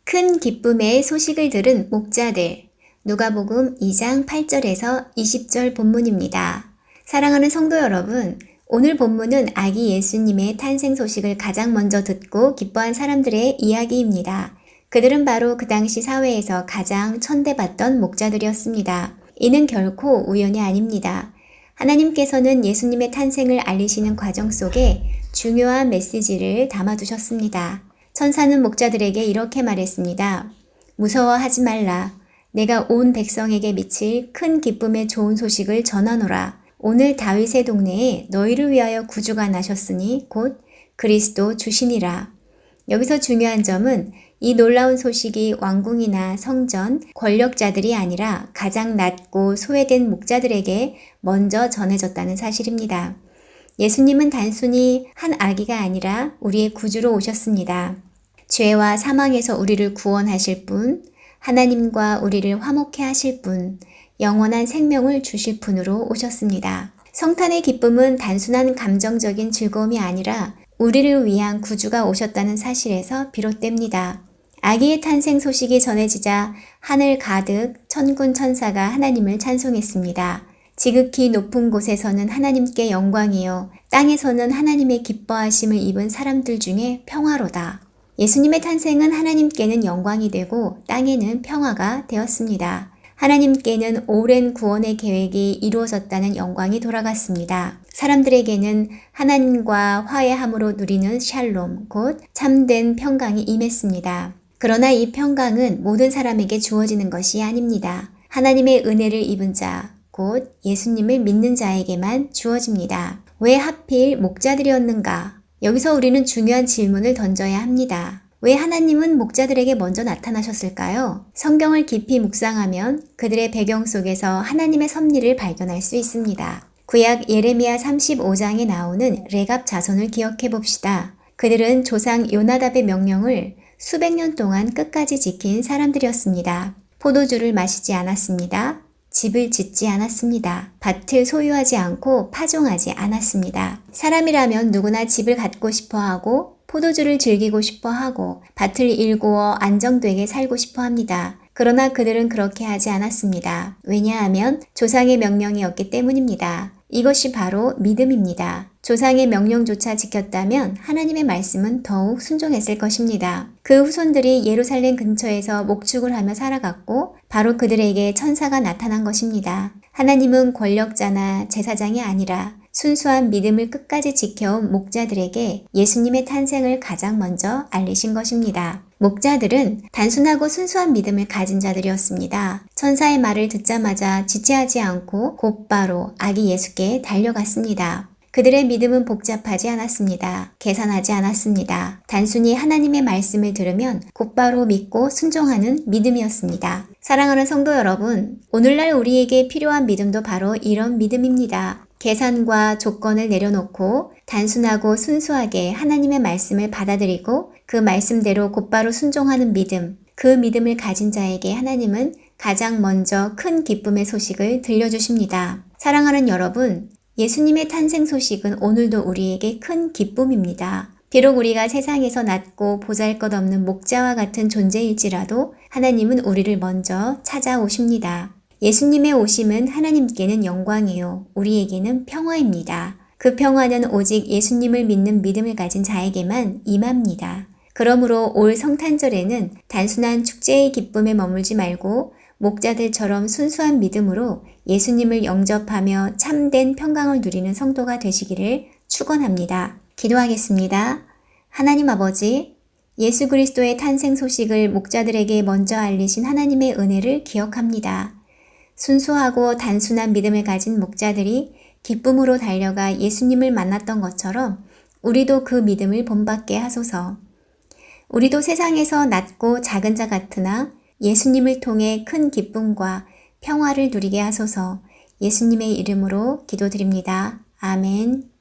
큰 기쁨의 소식을 들은 목자들. 누가복음 2장 8절에서 20절 본문입니다. 사랑하는 성도 여러분, 오늘 본문은 아기 예수님의 탄생 소식을 가장 먼저 듣고 기뻐한 사람들의 이야기입니다. 그들은 바로 그 당시 사회에서 가장 천대받던 목자들이었습니다. 이는 결코 우연이 아닙니다. 하나님께서는 예수님의 탄생을 알리시는 과정 속에 중요한 메시지를 담아두셨습니다. 천사는 목자들에게 이렇게 말했습니다. 무서워하지 말라. 내가 온 백성에게 미칠 큰 기쁨의 좋은 소식을 전하노라. 오늘 다윗의 동네에 너희를 위하여 구주가 나셨으니 곧 그리스도 주시니라. 여기서 중요한 점은 이 놀라운 소식이 왕궁이나 성전, 권력자들이 아니라 가장 낮고 소외된 목자들에게 먼저 전해졌다는 사실입니다. 예수님은 단순히 한 아기가 아니라 우리의 구주로 오셨습니다. 죄와 사망에서 우리를 구원하실 분, 하나님과 우리를 화목케 하실 분, 영원한 생명을 주실 분으로 오셨습니다. 성탄의 기쁨은 단순한 감정적인 즐거움이 아니라 우리를 위한 구주가 오셨다는 사실에서 비롯됩니다. 아기의 탄생 소식이 전해지자 하늘 가득 천군 천사가 하나님을 찬송했습니다. 지극히 높은 곳에서는 하나님께 영광이요, 땅에서는 하나님의 기뻐하심을 입은 사람들 중에 평화로다. 예수님의 탄생은 하나님께는 영광이 되고 땅에는 평화가 되었습니다. 하나님께는 오랜 구원의 계획이 이루어졌다는 영광이 돌아갔습니다. 사람들에게는 하나님과 화해함으로 누리는 샬롬, 곧 참된 평강이 임했습니다. 그러나 이 평강은 모든 사람에게 주어지는 것이 아닙니다. 하나님의 은혜를 입은 자, 곧 예수님을 믿는 자에게만 주어집니다. 왜 하필 목자들이었는가? 여기서 우리는 중요한 질문을 던져야 합니다. 왜 하나님은 목자들에게 먼저 나타나셨을까요? 성경을 깊이 묵상하면 그들의 배경 속에서 하나님의 섭리를 발견할 수 있습니다. 구약 예레미야 35장에 나오는 레갑 자손을 기억해 봅시다. 그들은 조상 요나답의 명령을 수백 년 동안 끝까지 지킨 사람들이었습니다. 포도주를 마시지 않았습니다. 집을 짓지 않았습니다. 밭을 소유하지 않고 파종하지 않았습니다. 사람이라면 누구나 집을 갖고 싶어 하고 포도주를 즐기고 싶어 하고 밭을 일구어 안정되게 살고 싶어 합니다. 그러나 그들은 그렇게 하지 않았습니다. 왜냐하면 조상의 명령이었기 때문입니다. 이것이 바로 믿음입니다. 조상의 명령조차 지켰다면 하나님의 말씀은 더욱 순종했을 것입니다. 그 후손들이 예루살렘 근처에서 목축을 하며 살아갔고 바로 그들에게 천사가 나타난 것입니다. 하나님은 권력자나 제사장이 아니라 순수한 믿음을 끝까지 지켜온 목자들에게 예수님의 탄생을 가장 먼저 알리신 것입니다. 목자들은 단순하고 순수한 믿음을 가진 자들이었습니다. 천사의 말을 듣자마자 지체하지 않고 곧바로 아기 예수께 달려갔습니다. 그들의 믿음은 복잡하지 않았습니다. 계산하지 않았습니다. 단순히 하나님의 말씀을 들으면 곧바로 믿고 순종하는 믿음이었습니다. 사랑하는 성도 여러분, 오늘날 우리에게 필요한 믿음도 바로 이런 믿음입니다. 계산과 조건을 내려놓고 단순하고 순수하게 하나님의 말씀을 받아들이고 그 말씀대로 곧바로 순종하는 믿음, 그 믿음을 가진 자에게 하나님은 가장 먼저 큰 기쁨의 소식을 들려주십니다. 사랑하는 여러분, 예수님의 탄생 소식은 오늘도 우리에게 큰 기쁨입니다. 비록 우리가 세상에서 낮고 보잘것없는 목자와 같은 존재일지라도 하나님은 우리를 먼저 찾아오십니다. 예수님의 오심은 하나님께는 영광이요, 우리에게는 평화입니다. 그 평화는 오직 예수님을 믿는 믿음을 가진 자에게만 임합니다. 그러므로 올 성탄절에는 단순한 축제의 기쁨에 머물지 말고 목자들처럼 순수한 믿음으로 예수님을 영접하며 참된 평강을 누리는 성도가 되시기를 축원합니다. 기도하겠습니다. 하나님 아버지, 예수 그리스도의 탄생 소식을 목자들에게 먼저 알리신 하나님의 은혜를 기억합니다. 순수하고 단순한 믿음을 가진 목자들이 기쁨으로 달려가 예수님을 만났던 것처럼 우리도 그 믿음을 본받게 하소서. 우리도 세상에서 낮고 작은 자 같으나 예수님을 통해 큰 기쁨과 평화를 누리게 하소서. 예수님의 이름으로 기도드립니다. 아멘.